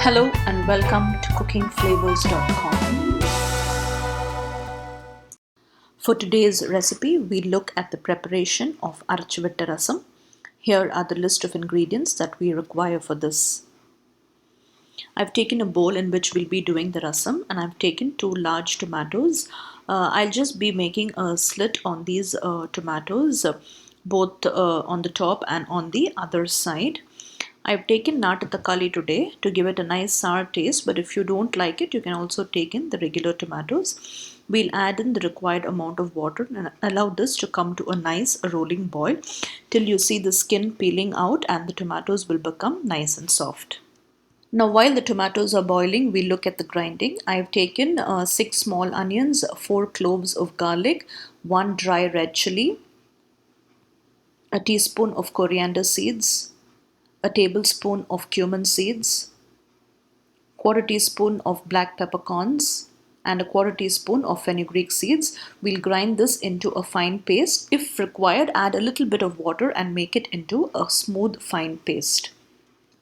Hello and welcome to cookingflavors.com. For today's recipe, we look at the preparation of Arachuvitta Rasam. Here are the list of ingredients that we require for this. I've taken a bowl in which we'll be doing the rasam, and I've taken 2 large tomatoes. I'll just be making a slit on these tomatoes, both on the top and on the other side. I've taken naatathakkali today to give it a nice sour taste, but if you don't like it, you can also take in the regular tomatoes. We'll add in the required amount of water and allow this to come to a nice rolling boil till you see the skin peeling out and the tomatoes will become nice and soft. Now while the tomatoes are boiling, we look at the grinding. I've taken 6 small onions, 4 cloves of garlic, 1 dry red chili, a teaspoon of coriander seeds, a tablespoon of cumin seeds, quarter teaspoon of black peppercorns, and a quarter teaspoon of fenugreek seeds. We'll grind this into a fine paste. If required, add a little bit of water and make it into a smooth fine paste.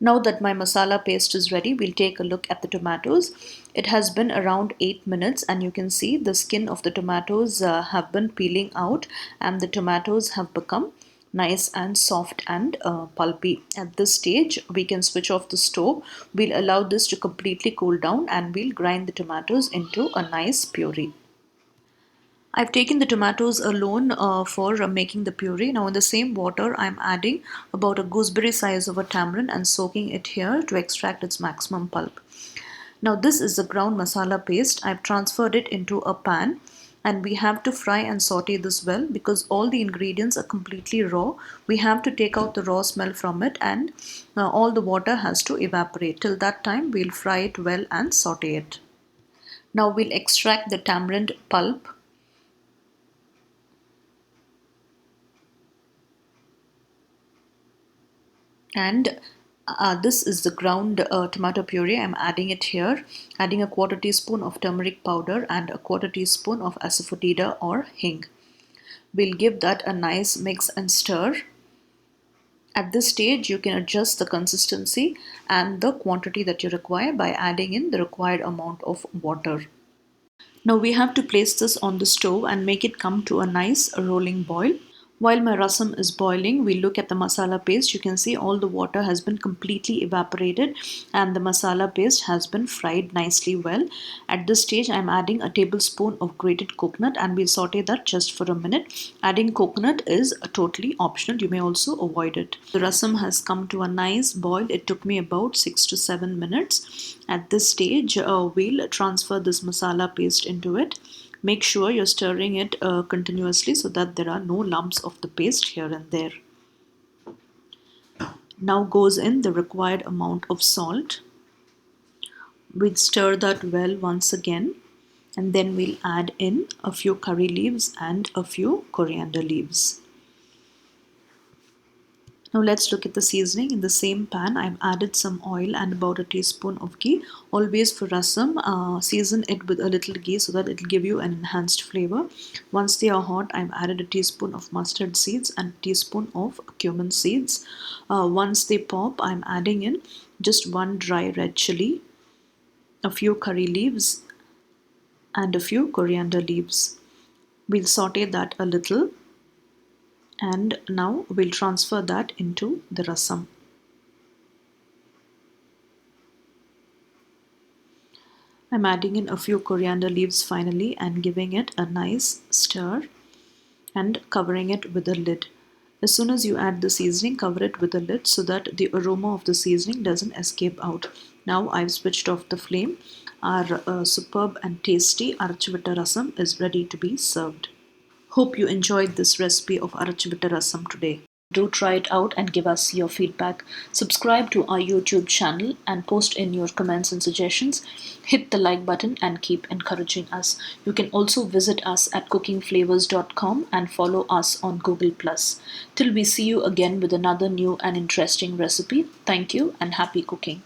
Now that my masala paste is ready, we'll take a look at the tomatoes. It has been around 8 minutes and you can see the skin of the tomatoes have been peeling out and the tomatoes have become nice and soft and pulpy. At this stage, we can switch off the stove. We'll allow this to completely cool down and we'll grind the tomatoes into a nice puree. I've taken the tomatoes alone for making the puree. Now in the same water, I'm adding about a gooseberry size of a tamarind and soaking it here to extract its maximum pulp. Now this is the ground masala paste. I've transferred it into a pan and we have to fry and saute this well because all the ingredients are completely raw. We have to take out the raw smell from it and all the water has to evaporate. Till that time, we'll fry it well and saute it. Now we'll extract the tamarind pulp. And this is the ground tomato puree. I'm adding it here, adding a quarter teaspoon of turmeric powder and a quarter teaspoon of asafoetida or hing. We'll give that a nice mix and stir. At this stage, you can adjust the consistency and the quantity that you require by adding in the required amount of water. Now we have to place this on the stove and make it come to a nice rolling boil. While my rasam is boiling, we look at the masala paste. You can see all the water has been completely evaporated and the masala paste has been fried nicely well. At this stage, I'm adding a tablespoon of grated coconut and we'll saute that just for a minute. Adding coconut is totally optional. You may also avoid it. The rasam has come to a nice boil. It took me about 6 to 7 minutes. At this stage, we'll transfer this masala paste into it. Make sure you're stirring it continuously so that there are no lumps of the paste here and there. Now goes in the required amount of salt. We'll stir that well once again and then we'll add in a few curry leaves and a few coriander leaves. Now let's look at the seasoning. In the same pan, I've added some oil and about a teaspoon of ghee. Always for rasam, season it with a little ghee so that it will give you an enhanced flavor. Once they are hot, I've added a teaspoon of mustard seeds and a teaspoon of cumin seeds. Once they pop, I'm adding in just 1 dry red chili, a few curry leaves and a few coriander leaves. We'll saute that a little. And now we'll transfer that into the rasam. I'm adding in a few coriander leaves finally and giving it a nice stir and covering it with a lid. As soon as you add the seasoning, cover it with a lid so that the aroma of the seasoning doesn't escape out. Now I've switched off the flame. Our superb and tasty Arachuvitta Rasam is ready to be served. Hope you enjoyed this recipe of Arachuvitta Rasam today. Do try it out and give us your feedback. Subscribe to our YouTube channel and post in your comments and suggestions. Hit the like button and keep encouraging us. You can also visit us at cookingflavors.com and follow us on Google+. Till we see you again with another new and interesting recipe. Thank you and happy cooking.